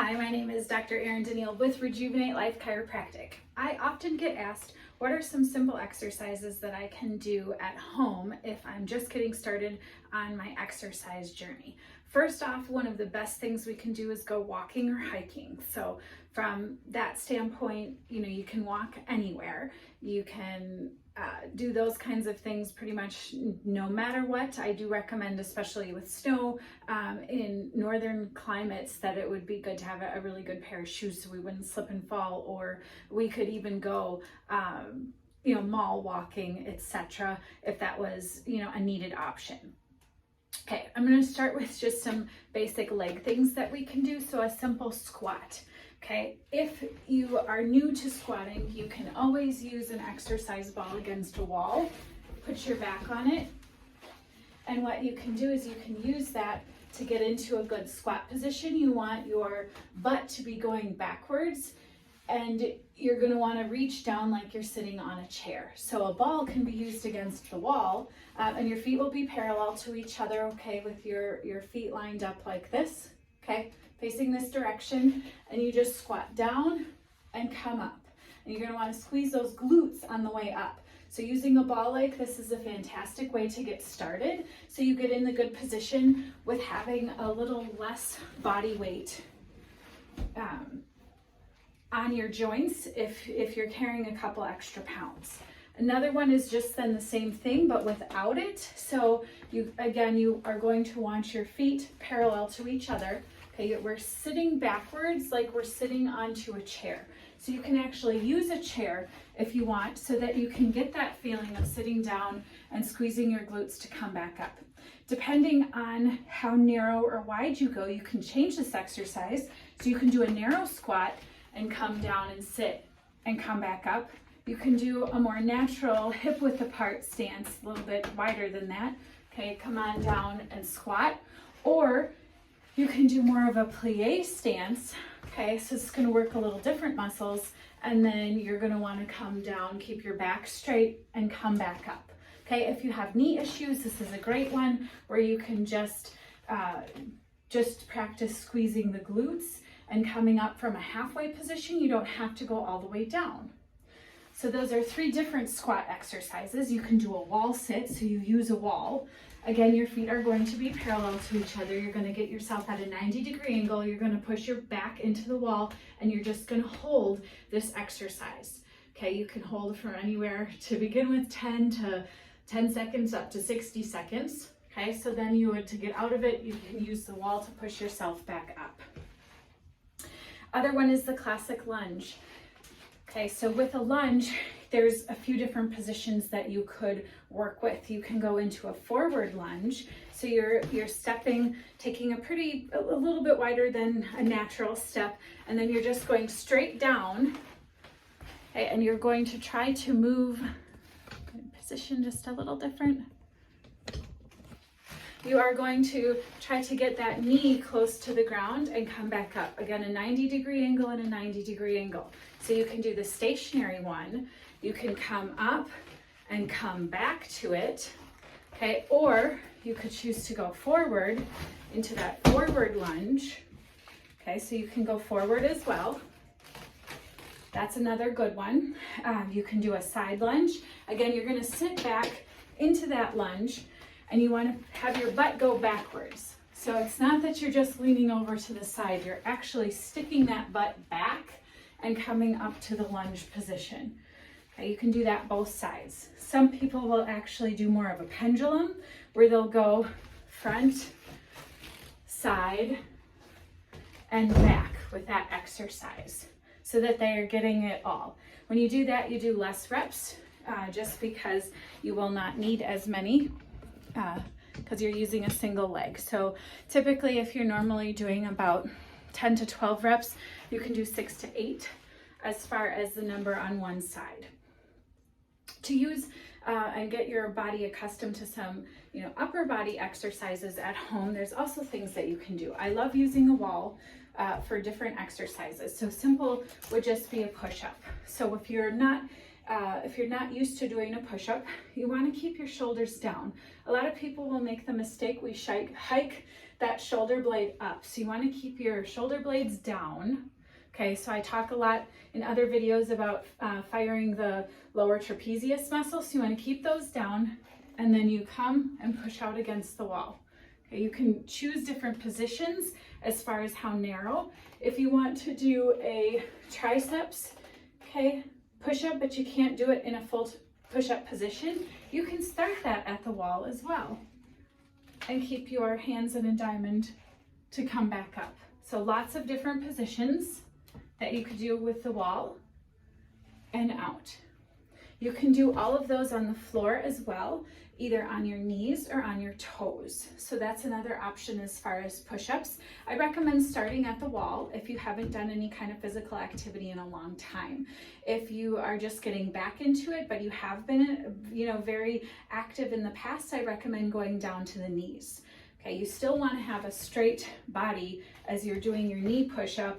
Hi, my name is Dr. Erin Denil with Rejuvenate Life Chiropractic. I often get asked, what are some simple exercises that I can do at home if I'm just getting started on my exercise journey? First off, one of the best things we can do is go walking or hiking. So from that standpoint, you can walk anywhere. You can do those kinds of things pretty much no matter what. I do recommend, especially with snow in northern climates, that it would be good to have a really good pair of shoes so we wouldn't slip and fall, or we could even go mall walking, etc., if that was a needed option. Okay, I'm going to start with just some basic leg things that we can do. So a simple squat. Okay, if you are new to squatting, you can always use an exercise ball against a wall. Put your back on it. And what you can do is you can use that to get into a good squat position. You want your butt to be going backwards, and you're going to want to reach down like you're sitting on a chair. So a ball can be used against the wall, and your feet will be parallel to each other, okay, with your feet lined up like this, okay, facing this direction, and you just squat down and come up. And you're going to want to squeeze those glutes on the way up. So using a ball like this is a fantastic way to get started, so you get in the good position with having a little less body weight on your joints if you're carrying a couple extra pounds. Another one is just then the same thing, but without it. So you are going to want your feet parallel to each other. Okay, we're sitting backwards like we're sitting onto a chair. So you can actually use a chair if you want, so that you can get that feeling of sitting down and squeezing your glutes to come back up. Depending on how narrow or wide you go, you can change this exercise. So you can do a narrow squat and come down and sit and come back up. You can do a more natural hip width apart stance, a little bit wider than that. Okay, come on down and squat. Or you can do more of a plie stance. Okay, so it's going to work a little different muscles, and then you're going to want to come down, keep your back straight, and come back up. Okay, if you have knee issues, this is a great one where you can just practice squeezing the glutes and coming up from a halfway position. You don't have to go all the way down. So those are 3 different squat exercises. You can do a wall sit, so you use a wall. Again, your feet are going to be parallel to each other. You're going to get yourself at a 90-degree angle. You're going to push your back into the wall, and you're just going to hold this exercise. Okay, you can hold from anywhere to begin with 10 seconds up to 60 seconds. Okay, so then to get out of it, you can use the wall to push yourself back up. Other one is the classic lunge. Okay, so with a lunge, there's a few different positions that you could work with. You can go into a forward lunge. So you're stepping, taking a little bit wider than a natural step, and then you're just going straight down. Okay, and you're going to try to move, position just a little different. You are going to try to get that knee close to the ground and come back up. Again, a 90-degree angle and a 90-degree angle. So you can do the stationary one. You can come up and come back to it, okay? Or you could choose to go forward into that forward lunge. Okay, so you can go forward as well. That's another good one. You can do a side lunge. Again, you're gonna sit back into that lunge, and you want to have your butt go backwards. So it's not that you're just leaning over to the side, you're actually sticking that butt back and coming up to the lunge position. Okay, you can do that both sides. Some people will actually do more of a pendulum, where they'll go front, side, and back with that exercise, so that they are getting it all. When you do that, you do less reps, just because you will not need as many, because you're using a single leg. So typically, if you're normally doing about 10 to 12 reps, you can do 6 to 8 as far as the number on one side. To use and get your body accustomed to some upper body exercises at home, there's also things that you can do. I love using a wall for different exercises. So simple would just be a push-up. So if you're not used to doing a push-up, you want to keep your shoulders down. A lot of people will make the mistake, we hike that shoulder blade up. So you want to keep your shoulder blades down. Okay, so I talk a lot in other videos about firing the lower trapezius muscle. So you want to keep those down, and then you come and push out against the wall. Okay, you can choose different positions as far as how narrow. If you want to do a triceps, okay, push up, but you can't do it in a full push-up position, you can start that at the wall as well and keep your hands in a diamond to come back up. So lots of different positions that you could do with the wall and out. You can do all of those on the floor as well, either on your knees or on your toes. So that's another option as far as push-ups. I recommend starting at the wall if you haven't done any kind of physical activity in a long time. If you are just getting back into it, but you have been, very active in the past, I recommend going down to the knees. Okay, you still want to have a straight body as you're doing your knee push-up.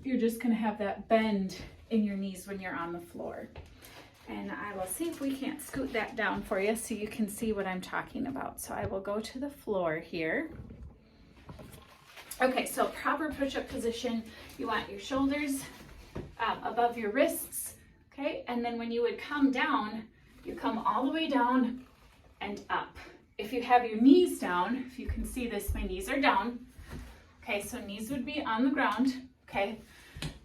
You're just going to have that bend in your knees when you're on the floor. And I will see if we can't scoot that down for you so you can see what I'm talking about. So I will go to the floor here. Okay, so proper push-up position, you want your shoulders above your wrists, okay? And then when you would come down, you come all the way down and up. If you have your knees down, if you can see this, my knees are down. Okay, so knees would be on the ground, okay?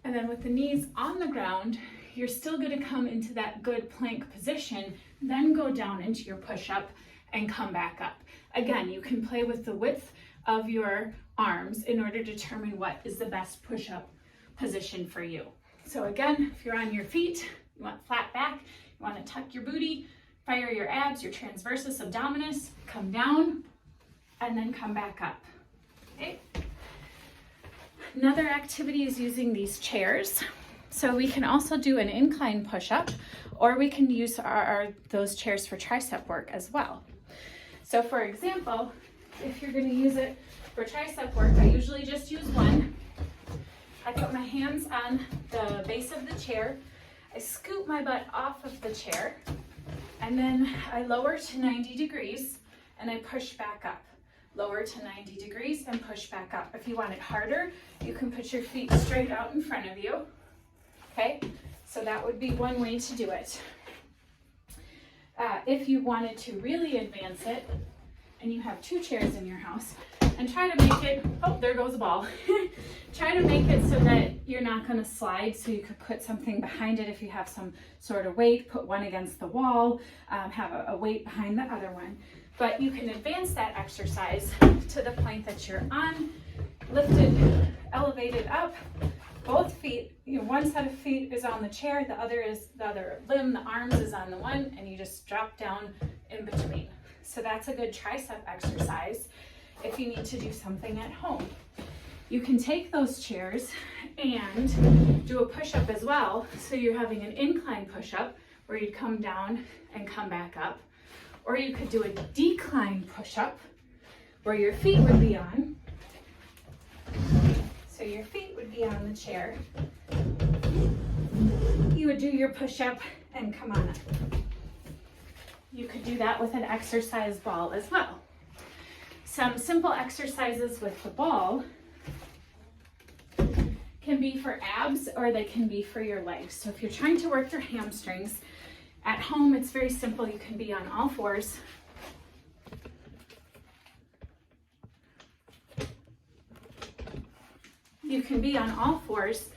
And then with the knees on the ground, you're still going to come into that good plank position, then go down into your push-up and come back up. Again, you can play with the width of your arms in order to determine what is the best push-up position for you. So again, if you're on your feet, you want flat back, you want to tuck your booty, fire your abs, your transversus abdominis, come down, and then come back up. Okay. Another activity is using these chairs. So we can also do an incline push-up, or we can use those chairs for tricep work as well. So for example, if you're going to use it for tricep work, I usually just use one. I put my hands on the base of the chair, I scoop my butt off of the chair, and then I lower to 90 degrees and I push back up. Lower to 90 degrees and push back up. If you want it harder, you can put your feet straight out in front of you. Okay, so that would be one way to do it. If you wanted to really advance it, and you have two chairs in your house, and try to make it, oh, there goes a ball. Try to make it so that you're not going to slide, so you could put something behind it if you have some sort of weight, put one against the wall, have a weight behind the other one. But you can advance that exercise to the point that you're on, lift it, elevate it up. Both feet, one set of feet is on the chair, the other limb, the arms is on the one, and you just drop down in between. So that's a good tricep exercise if you need to do something at home. You can take those chairs and do a push-up as well. So you're having an incline push-up where you'd come down and come back up. Or you could do a decline push-up where your feet would be on. So your feet would be on the chair. You would do your push-up and come on up. You could do that with an exercise ball as well. Some simple exercises with the ball can be for abs or they can be for your legs. So if you're trying to work your hamstrings, at home it's very simple. You can be on all fours. You can be on all fours,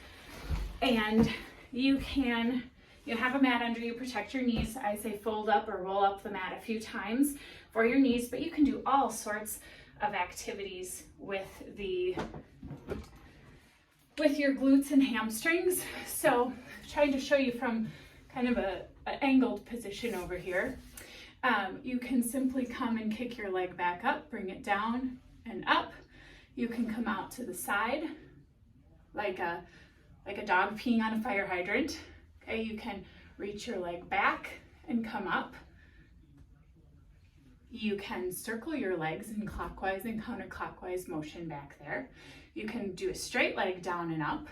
and you can have a mat under you, protect your knees. I say fold up or roll up the mat a few times for your knees, but you can do all sorts of activities with your glutes and hamstrings. So trying to show you from kind of an angled position over here. You can simply come and kick your leg back up, bring it down and up. You can come out to the side like a dog peeing on a fire hydrant. Okay, you can reach your leg back and come up. You can circle your legs in clockwise and counterclockwise motion back there. You can do a straight leg down and up.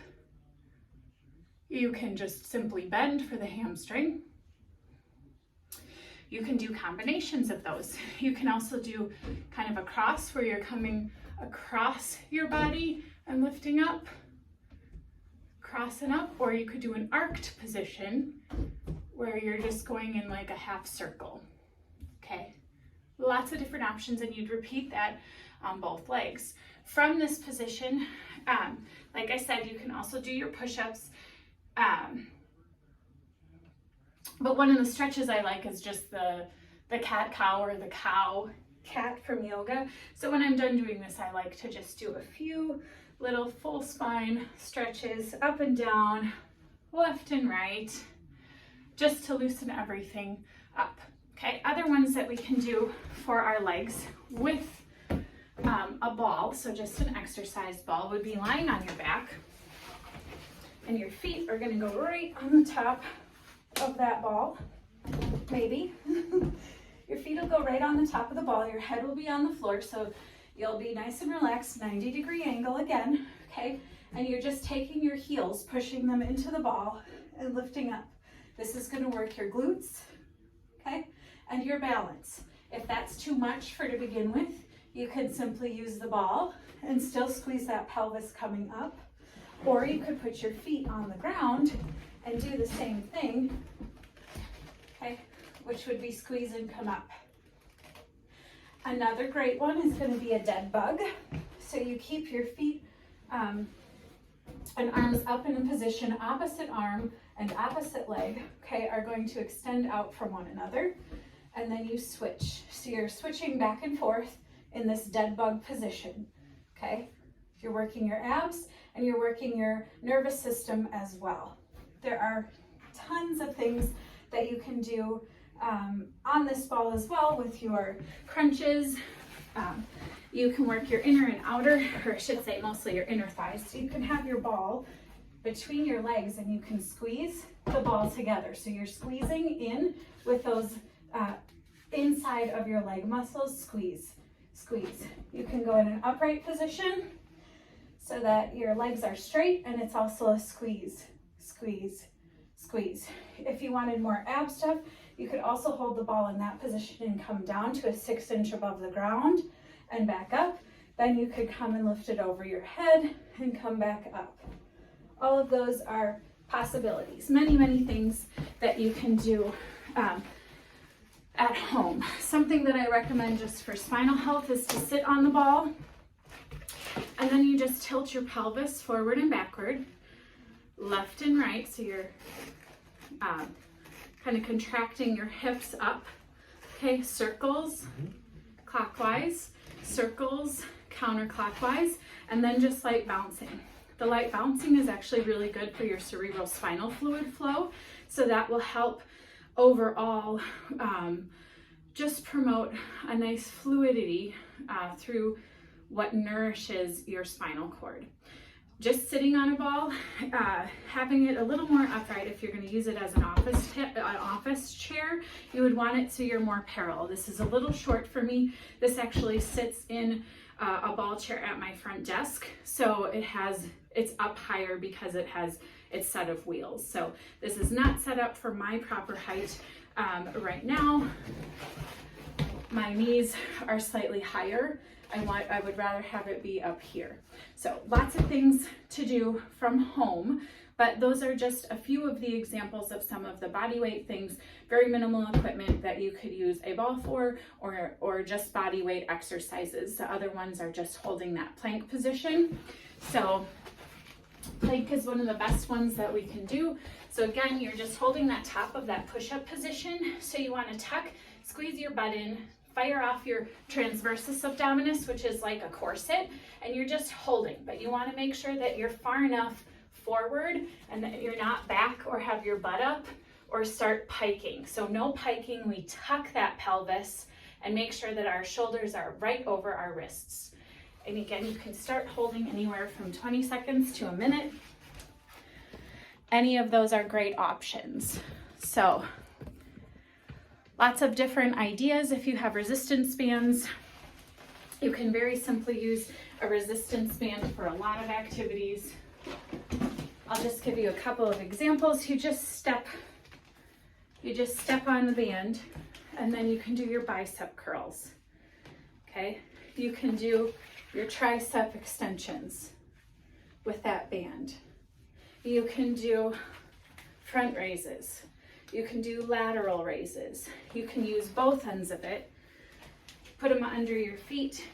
You can just simply bend for the hamstring. You can do combinations of those. You can also do kind of a cross where you're coming across your body and lifting up, crossing up, or you could do an arched position where you're just going in like a half circle. Okay, lots of different options, and you'd repeat that on both legs. From this position, like I said, you can also do your push-ups, but one of the stretches I like is just the cat-cow or the cow-cat from yoga. So when I'm done doing this, I like to just do a few little full spine stretches up and down, left and right, just to loosen everything up. Okay, other ones that we can do for our legs with a ball, so just an exercise ball, would be lying on your back, and your feet are going to go right on the top of that ball, maybe. Your feet will go right on the top of the ball, your head will be on the floor, so you'll be nice and relaxed, 90-degree angle again, okay? And you're just taking your heels, pushing them into the ball and lifting up. This is going to work your glutes, okay? And your balance. If that's too much to begin with, you can simply use the ball and still squeeze that pelvis coming up, or you could put your feet on the ground and do the same thing, okay, which would be squeeze and come up. Another great one is going to be a dead bug. So you keep your feet and arms up in a position, opposite arm and opposite leg, okay, are going to extend out from one another, and then you switch. So you're switching back and forth in this dead bug position, okay? You're working your abs and you're working your nervous system as well. There are tons of things that you can do on this ball as well with your crunches. You can work your inner and outer, or I should say mostly your inner thighs. So you can have your ball between your legs and you can squeeze the ball together. So you're squeezing in with those inside of your leg muscles, squeeze, squeeze. You can go in an upright position so that your legs are straight, and it's also a squeeze, squeeze, squeeze. If you wanted more ab stuff, you could also hold the ball in that position and come down to a 6-inch above the ground and back up. Then you could come and lift it over your head and come back up. All of those are possibilities. Many, many things that you can do at home. Something that I recommend just for spinal health is to sit on the ball, and then you just tilt your pelvis forward and backward, left and right, so you're kind of contracting your hips up, okay, circles, clockwise, circles, counterclockwise, and then just light bouncing. The light bouncing is actually really good for your cerebral spinal fluid flow, so that will help overall just promote a nice fluidity through what nourishes your spinal cord. Just sitting on a ball, having it a little more upright. If you're going to use it as an office chair, you would want it so you're more parallel. This is a little short for me. This actually sits in a ball chair at my front desk, so it's up higher because it has its set of wheels. So this is not set up for my proper height right now. My knees are slightly higher. I would rather have it be up here. So lots of things to do from home, but those are just a few of the examples of some of the body weight things, very minimal equipment that you could use a ball for, or just body weight exercises. The other ones are just holding that plank position. So plank is one of the best ones that we can do. So again, you're just holding that top of that push-up position. So you want to tuck, squeeze your butt in, fire off your transversus abdominis, which is like a corset, and you're just holding, but you want to make sure that you're far enough forward and that you're not back or have your butt up or start piking. So no piking. We tuck that pelvis and make sure that our shoulders are right over our wrists. And again, you can start holding anywhere from 20 seconds to a minute. Any of those are great options. So lots of different ideas. If you have resistance bands, you can very simply use a resistance band for a lot of activities. I'll just give you a couple of examples. You just step on the band and then you can do your bicep curls. Okay, you can do your tricep extensions with that band. You can do front raises. You can do lateral raises. You can use both ends of it. Put them under your feet.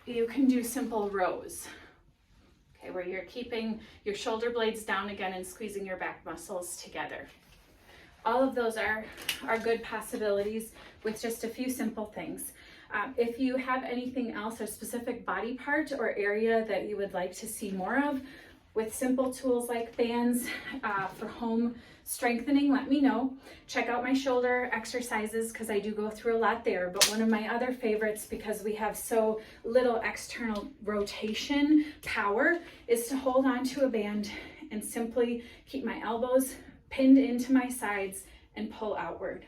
You can do simple rows, okay, where you're keeping your shoulder blades down again and squeezing your back muscles together. All of those are good possibilities with just a few simple things. If you have anything else, a specific body part or area that you would like to see more of with simple tools like bands for home strengthening, let me know. Check out my shoulder exercises because I do go through a lot there. But one of my other favorites, because we have so little external rotation power, is to hold on to a band and simply keep my elbows pinned into my sides and pull outward.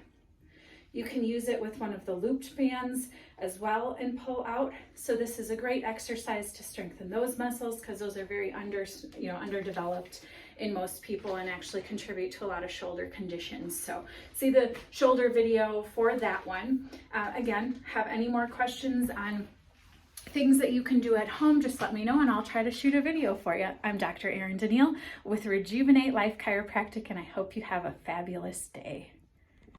You can use it with one of the looped bands as well and pull out. So this is a great exercise to strengthen those muscles because those are very underdeveloped in most people and actually contribute to a lot of shoulder conditions. So see the shoulder video for that one. Again, have any more questions on things that you can do at home, just let me know and I'll try to shoot a video for you. I'm Dr. Erin Denil with Rejuvenate Life Chiropractic, and I hope you have a fabulous day.